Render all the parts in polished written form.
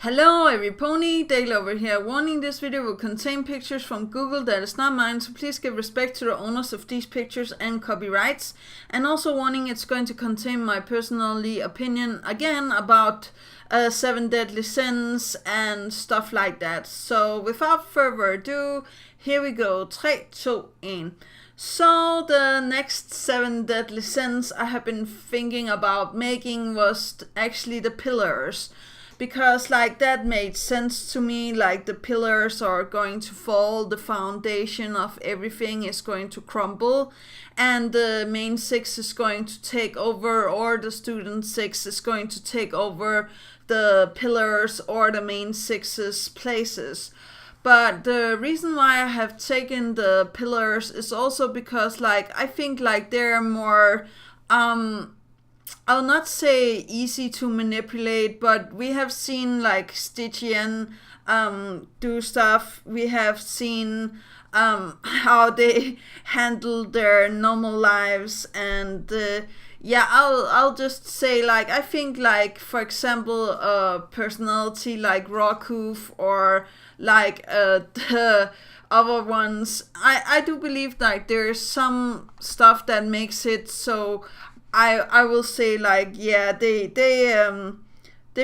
Hello every pony, Dale over here. Warning, this video will contain pictures from Google that is not mine, so please give respect to the owners of these pictures and copyrights. And also warning, it's going to contain my personally opinion again about 7 deadly sins and stuff like that. So without further ado, here we go. 3, 2, 1. So the next 7 deadly sins I have been thinking about making was actually the pillars. Because like that made sense to me, like the pillars are going to fall, the foundation of everything is going to crumble, and the main 6 is going to take over, or the student 6 is going to take over the pillars or the main 6's places. But the reason why I have taken the pillars is also because like I think like they're more I'll not say easy to manipulate, but we have seen like agien do stuff. We have seen how they handle their normal lives, and yeah, I'll just say like I think like for example a personality like Rockhoof or like the other ones. I do believe like there's some stuff that makes it so. I will say like yeah they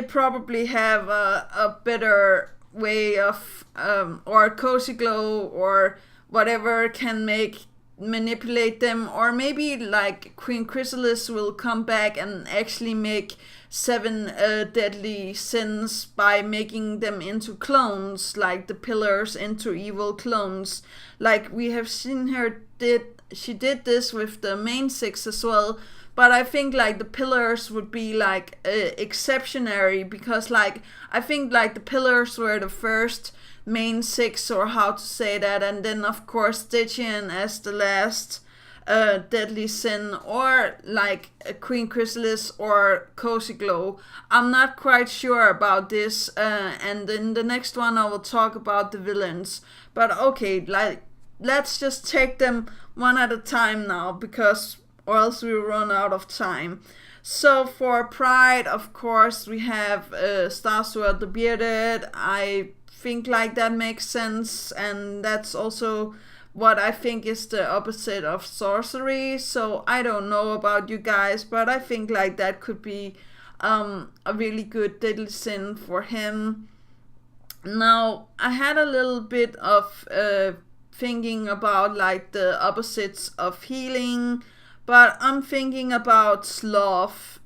probably have a better way of or Cozy Glow or whatever can manipulate them, or maybe like Queen Chrysalis will come back and actually make 7 deadly sins by making them into clones, like the pillars into evil clones, like we have seen her she did this with the main 6 as well. But I think like the pillars would be like exceptionary, because like I think like the pillars were the first main 6, or how to say that, and then of course agien as the last deadly sin, or like Queen Chrysalis or Cozy Glow. I'm not quite sure about this, and in the next one I will talk about the villains. But okay, like let's just take them one at a time now, because or else we run out of time. So for Pride, of course, we have Starsword the Bearded. I think like that makes sense, and that's also what I think is the opposite of sorcery. So I don't know about you guys, but I think like that could be a really good deadly sin for him. Now I had a little bit of thinking about like the opposites of healing, but I'm thinking about sloth.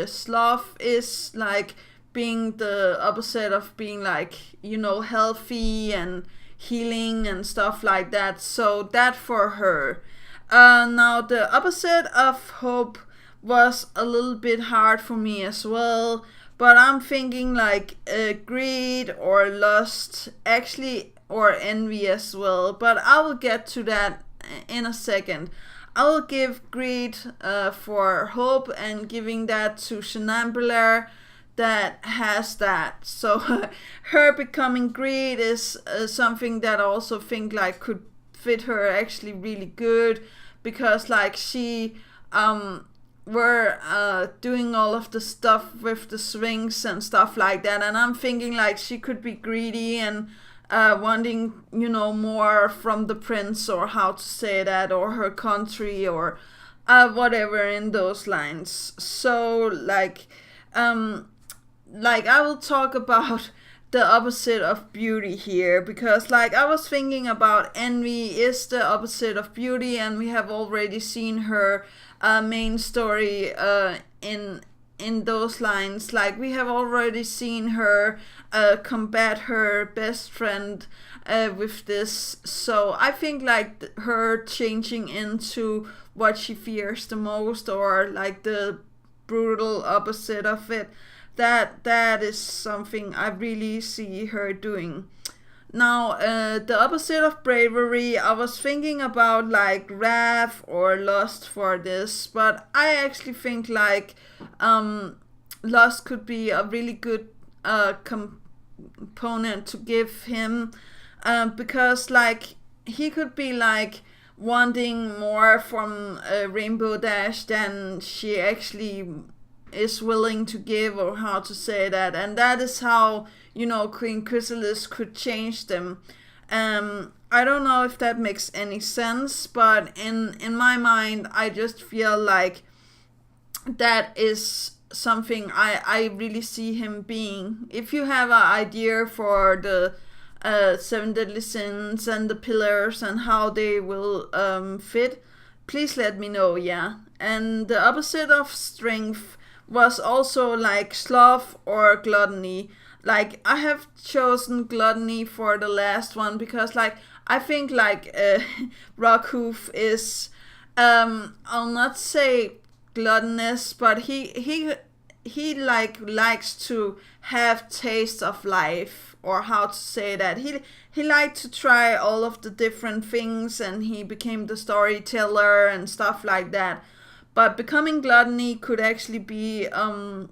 Sloth is like being the opposite of being like, you know, healthy and healing and stuff like that. So that for her. Now the opposite of hope was a little bit hard for me as well. But I'm thinking like greed or lust, actually, or envy as well. But I will get to that in a second. I will give greed for hope, and giving that to Shenambler that has that. So her becoming greed is something that I also think like could fit her actually really good, because like she were doing all of the stuff with the swings and stuff like that, and I'm thinking like she could be greedy and wanting, you know, more from the prince, or how to say that, or her country, or whatever in those lines. So like I will talk about the opposite of beauty here, because like I was thinking about envy is the opposite of beauty, and we have already seen her main story in those lines. Like we have already seen her combat her best friend with this. So I think like her changing into what she fears the most, or like the brutal opposite of it, that is something I really see her doing. Now the opposite of bravery, I was thinking about like wrath or lust for this, but I actually think like lust could be a really good component to give him, because like he could be like wanting more from Rainbow Dash than she actually is willing to give, or how to say that. And that is how, Queen Chrysalis could change them. I don't know if that makes any sense, but in my mind, I just feel like that is something I really see him being. If you have an idea for the seven deadly sins and the pillars and how they will fit, please let me know. Yeah. And the opposite of strength was also like sloth or gluttony. Like, I have chosen gluttony for the last one because, like, I think like Rockhoof is I'll not say gluttonous, but he likes to have taste of life, or how to say that. He liked to try all of the different things, and he became the storyteller and stuff like that. But becoming gluttony could actually be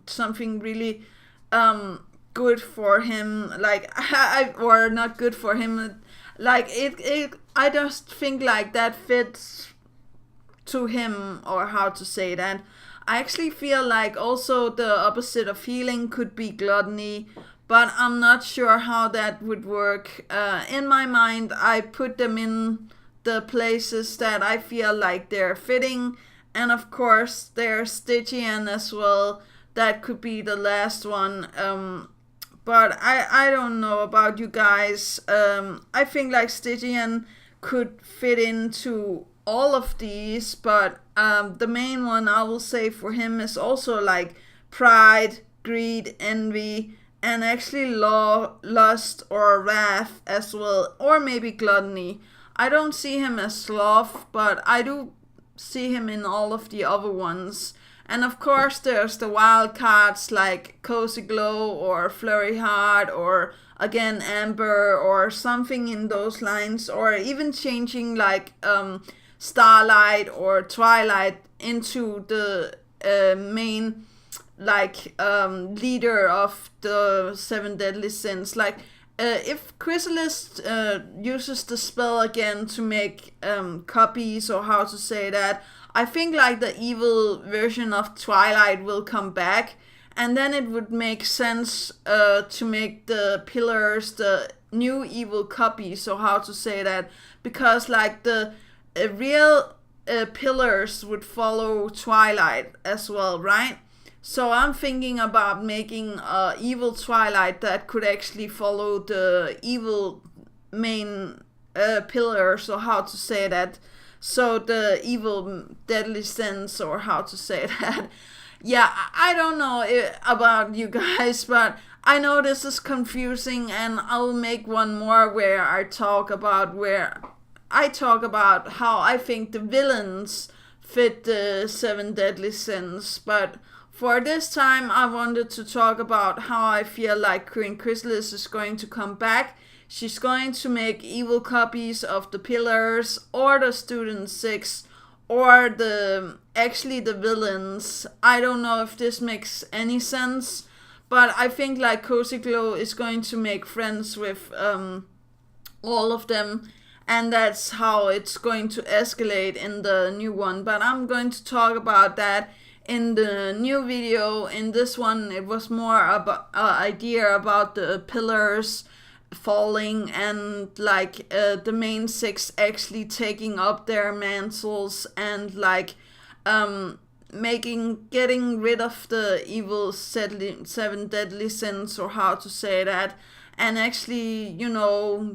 something really good for him, like or not good for him. Like it I just think like that fits to him, or how to say that. I actually feel like also the opposite of healing could be gluttony, but I'm not sure how that would work. In my mind, I put them in the places that I feel like they're fitting, and of course there's Stygian as well. That could be the last one. But I don't know about you guys. I think like Stygian could fit into all of these, but the main one I will say for him is also like pride, greed, envy, and actually lust or wrath as well, or maybe gluttony. I don't see him as sloth, but I do see him in all of the other ones. And of course there's the wild cards like Cozy Glow or Flurry Heart, or again Amber, or something in those lines, or even changing like Starlight or Twilight into the main like leader of the seven deadly sins. Like if Chrysalis uses the spell again to make copies, or how to say that, I think like the evil version of Twilight will come back, and then it would make sense to make the pillars the new evil copies, so how to say that, because like the real pillars would follow Twilight as well, right? So I'm thinking about making evil Twilight that could actually follow the evil main pillar, so how to say that. So the evil deadly sins, or how to say that. Yeah, I don't know about you guys, but I know this is confusing, and I'll make one more where I talk about how I think the villains fit the seven deadly sins. But for this time, I wanted to talk about how I feel like Queen Chrysalis is going to come back. She's going to make evil copies of the pillars, or the student six, or the villains. I don't know if this makes any sense, but I think like Cozy Glow is going to make friends with all of them, and that's how it's going to escalate in the new one. But I'm going to talk about that in the new video. In this one, it was more about idea about the pillars falling, and like the main six actually taking up their mantles, and like getting rid of the evil seven deadly sins, or how to say that, and actually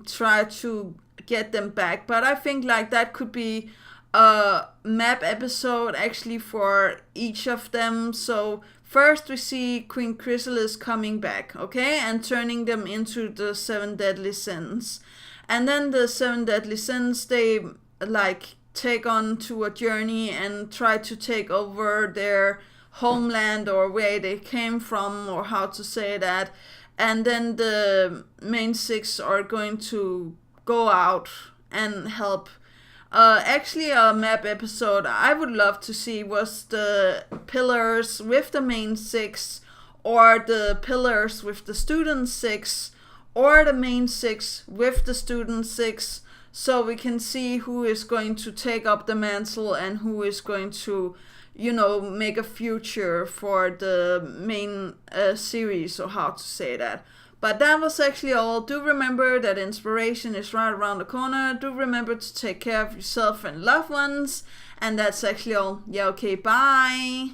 try to get them back. But I think like that could be a map episode actually for each of them. So first we see Queen Chrysalis coming back, okay, and turning them into the seven deadly sins. And then the seven deadly sins, they like take on to a journey and try to take over their homeland, or where they came from, or how to say that. And then the main six are going to go out and help. Actually, a map episode I would love to see was the pillars with the main six, or the pillars with the student six, or the main six with the student six, so we can see who is going to take up the mantle and who is going to you know, make a future for the main series, or how to say that. But that was actually all. Do remember that inspiration is right around the corner. Do remember to take care of yourself and loved ones. And that's actually all. Yeah, okay, bye.